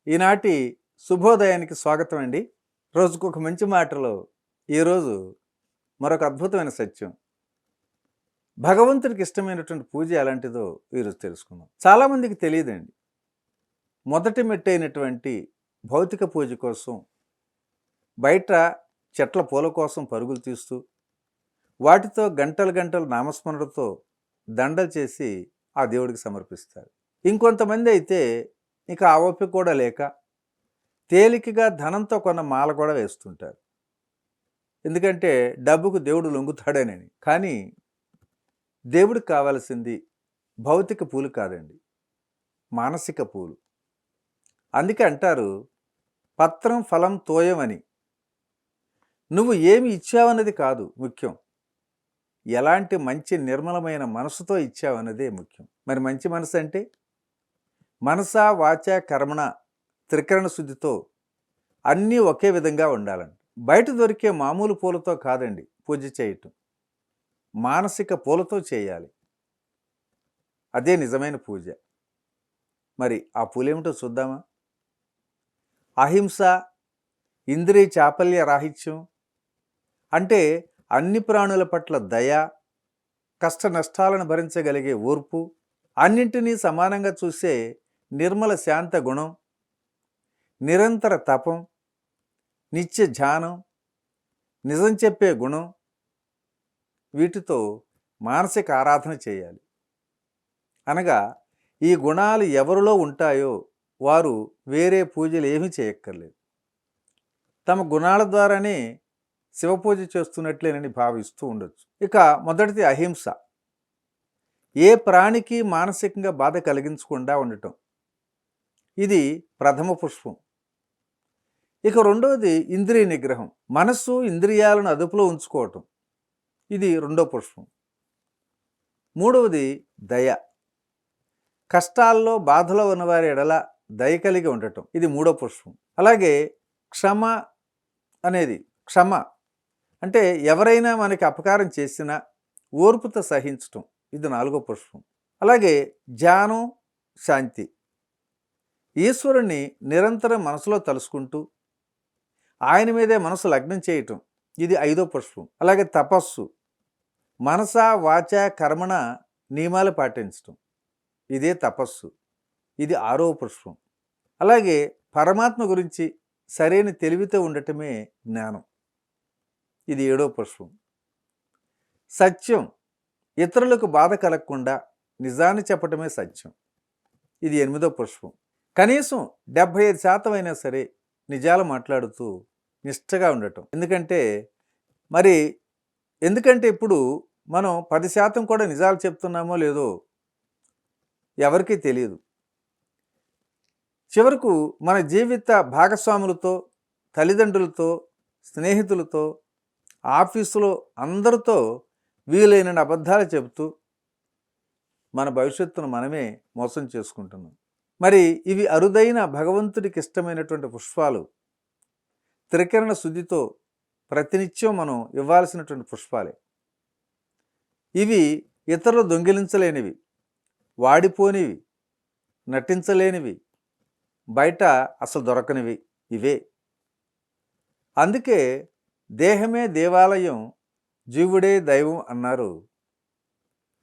ఈనాటి శుభోదయానికి స్వాగతం అండి. రోజుకు ఒక మంచి మాటలో ఈరోజు మరొక అద్భుతమైన సత్యం. భగవంతుడికి ఇష్టమైనటువంటి పూజ ఎలాంటిదో ఈరోజు తెలుసుకుందాం. చాలామందికి తెలియదండి. మొదటి మెట్టైనటువంటి భౌతిక పూజ కోసం బయట చెట్ల పూల కోసం పరుగులు తీస్తూ వాటితో గంటలు గంటలు నామస్మరణతో దండలు చేసి ఆ దేవుడికి సమర్పిస్తారు. ఇంకొంతమంది అయితే ఇక ఆ ఓపిక కూడా లేక తేలికగా ధనంతో కొన్న మాల కూడా వేస్తుంటారు. ఎందుకంటే డబ్బుకు దేవుడు లొంగుతాడనని. కానీ దేవుడికి కావాల్సింది భౌతిక పూలు కాదండి, మానసిక పూలు. అందుకే అంటారు పత్రం ఫలం తోయం అని. నువ్వు ఏమి ఇచ్చావన్నది కాదు ముఖ్యం, ఎలాంటి మంచి నిర్మలమైన మనసుతో ఇచ్చావన్నదే ముఖ్యం. మరి మంచి మనసు అంటే మనసా వాచ కర్మణ త్రికరణ శుద్ధితో అన్నీ ఒకే విధంగా ఉండాలండి. బయట దొరికే మామూలు పూలతో కాదండి పూజ చేయటం, మానసిక పూలతో చేయాలి. అదే నిజమైన పూజ. మరి ఆ పూలేమిటో చూద్దామా? అహింస, ఇంద్రియ చాపల్య రాహిత్యం అంటే అన్ని ప్రాణుల పట్ల దయ, కష్ట నష్టాలను భరించగలిగే ఓర్పు, అన్నింటినీ సమానంగా చూసే నిర్మల శాంత గుణం, నిరంతర తపం, నిత్య ధ్యానం, నిజం చెప్పే గుణం, వీటితో మానసిక ఆరాధన చేయాలి. అనగా ఈ గుణాలు ఎవరిలో ఉంటాయో వారు వేరే పూజలు ఏమీ చేయక్కర్లేదు. తమ గుణాల ద్వారానే శివపూజ చేస్తున్నట్లేనని భావిస్తూ ఉండొచ్చు. ఇక మొదటిది అహింస. ఏ ప్రాణికి మానసికంగా బాధ కలిగించకుండా ఉండటం, ఇది ప్రథమ పుష్పం. ఇక రెండవది ఇంద్రియ నిగ్రహం, మనస్సు ఇంద్రియాలను అదుపులో ఉంచుకోవటం, ఇది రెండో పుష్పం. మూడవది దయ, కష్టాల్లో బాధలో ఉన్నవారి ఎడల దయ కలిగి ఉండటం, ఇది మూడో పుష్పం. అలాగే క్షమ అనేది, క్షమ అంటే ఎవరైనా మనకి అపకారం చేసినా ఓర్పుతో సహించటం, ఇది నాలుగో పుష్పం. అలాగే ధ్యానం, శాంతి, ఈశ్వరుణ్ణి నిరంతరం మనసులో తలుసుకుంటూ ఆయన మీదే మనసు లగ్నం చేయటం, ఇది ఐదో పుష్పం. అలాగే తపస్సు, మనస వాచ కర్మణ నియమాలు పాటించటం, ఇదే తపస్సు, ఇది ఆరో పుష్పం. అలాగే పరమాత్మ గురించి సరైన తెలివితో ఉండటమే జ్ఞానం, ఇది ఏడో పుష్పం. సత్యం, ఇతరులకు బాధ కలగకుండా నిజాన్ని చెప్పటమే సత్యం, ఇది ఎనిమిదో పుష్పం. కనీసం 75% అయినా సరే నిజాలు మాట్లాడుతూ నిష్ఠగా ఉండటం. ఎందుకంటే ఇప్పుడు మనం 10% కూడా నిజాలు చెప్తున్నామో లేదో ఎవరికీ తెలియదు. చివరకు మన జీవిత భాగస్వాములతో, తల్లిదండ్రులతో, స్నేహితులతో, ఆఫీసులో అందరితో వీలైన అబద్ధాలు చెబుతూ మన భవిష్యత్తును మనమే మోసం చేసుకుంటున్నాం. మరి ఇవి అరుదైన భగవంతుడికి ఇష్టమైనటువంటి పుష్పాలు. త్రికరణ శుద్ధితో ప్రతినిత్యం మనం ఇవ్వాల్సినటువంటి పుష్పాలే. ఇవి ఇతరులు దొంగిలించలేనివి, వాడిపోనివి, నటించలేనివి, బయట అసలు దొరకనివి ఇవే. అందుకే దేహమే దేవాలయం, జీవుడే దైవం అన్నారు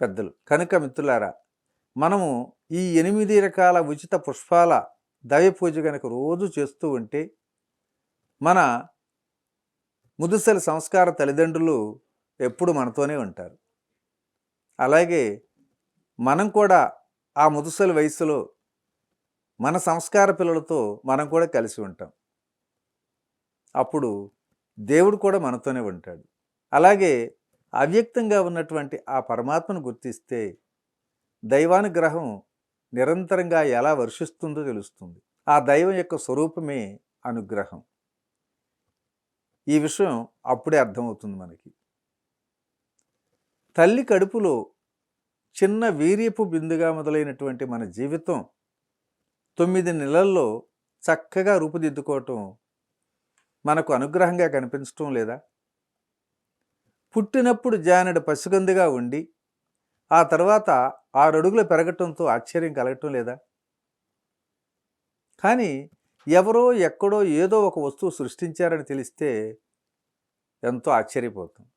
పెద్దలు. కనుక మిత్రులారా, మనము ఈ 8 రకాల ఉచిత పుష్పాల దైవ పూజ కనుక రోజు చేస్తూ ఉంటే మన ముదుసలి సంస్కార తల్లిదండ్రులు ఎప్పుడు మనతోనే ఉంటారు. అలాగే మనం కూడా ఆ ముదుసలి వయసులో మన సంస్కార పిల్లలతో మనం కూడా కలిసి ఉంటాం. అప్పుడు దేవుడు కూడా మనతోనే ఉంటాడు. అలాగే అవ్యక్తంగా ఉన్నటువంటి ఆ పరమాత్మను గుర్తిస్తే దైవానుగ్రహం నిరంతరంగా ఎలా వర్షిస్తుందో తెలుస్తుంది. ఆ దైవం యొక్క స్వరూపమే అనుగ్రహం. ఈ విషయం అప్పుడే అర్థమవుతుంది మనకి. తల్లి కడుపులో చిన్న వీర్యపు బిందుగా మొదలైనటువంటి మన జీవితం 9 నెలల్లో చక్కగా రూపుదిద్దుకోవటం మనకు అనుగ్రహంగా కనిపించటం లేదా? పుట్టినప్పుడు జానెడు పసిగందుగా ఉండి ఆ తర్వాత 6 అడుగులు పెరగటంతో ఆశ్చర్యం కలగటం లేదా? కానీ ఎవరో ఎక్కడో ఏదో ఒక వస్తువు సృష్టించారని తెలిస్తే ఎంతో ఆశ్చర్యపోతాం.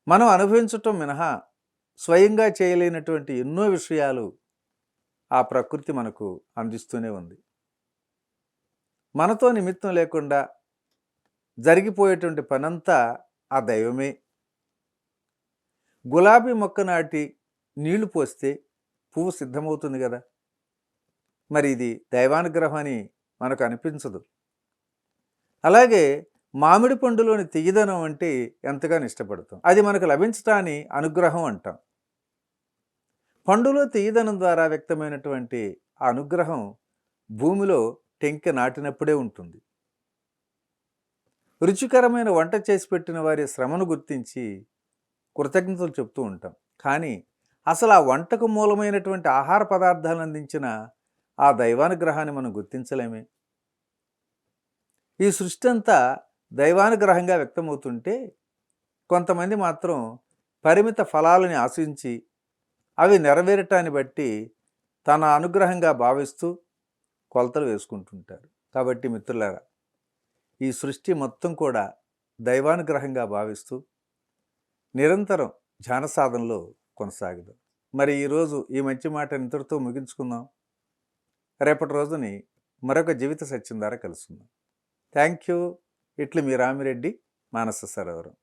మనం అనుభవించటం మినహా స్వయంగా చేయలేనటువంటి ఎన్నో విషయాలు ఆ ప్రకృతి మనకు అందిస్తూనే ఉంది. మనతో నిమిత్తం లేకుండా జరిగిపోయేటువంటి పనంతా ఆ దైవమే. గులాబీ మొక్క నాటి నీళ్లు పోస్తే పువ్వు సిద్ధమవుతుంది కదా. మరి ఇది దైవానుగ్రహం అని మనకు అనిపించదు. అలాగే మామిడి పండులోని తీయదనం అంటే ఎంతగానో ఇష్టపడతాం. అది మనకు లభించటాన్ని అనుగ్రహం అంటాం. పండులో తీయదనం ద్వారా వ్యక్తమైనటువంటి ఆ అనుగ్రహం భూమిలో టెంక నాటినప్పుడే ఉంటుంది. రుచికరమైన వంట చేసి పెట్టిన వారి శ్రమను గుర్తించి కృతజ్ఞతలు చెప్తూ ఉంటాం. కానీ అసలు ఆ వంటకు మూలమైనటువంటి ఆహార పదార్థాలను అందించిన ఆ దైవానుగ్రహాన్ని మనం గుర్తించలేమే. ఈ సృష్టి అంతా దైవానుగ్రహంగా వ్యక్తమవుతుంటే కొంతమంది మాత్రం పరిమిత ఫలాలని ఆశించి అవి నెరవేరటాన్ని బట్టి తన అనుగ్రహంగా భావిస్తూ కొలతలు వేసుకుంటుంటారు. కాబట్టి మిత్రులారా, ఈ సృష్టి మొత్తం కూడా దైవానుగ్రహంగా భావిస్తూ నిరంతరం ధ్యాన సాధనలో కొనసాగుదాం. మరి ఈరోజు ఈ మంచి మాట ఇంతటితో ముగించుకుందాం. రేపటి రోజుని మరొక జీవిత సత్యం ద్వారా కలుసుకుందాం. Thank you. ఇట్లు మీ రామిరెడ్డి, మానస సరోవరం.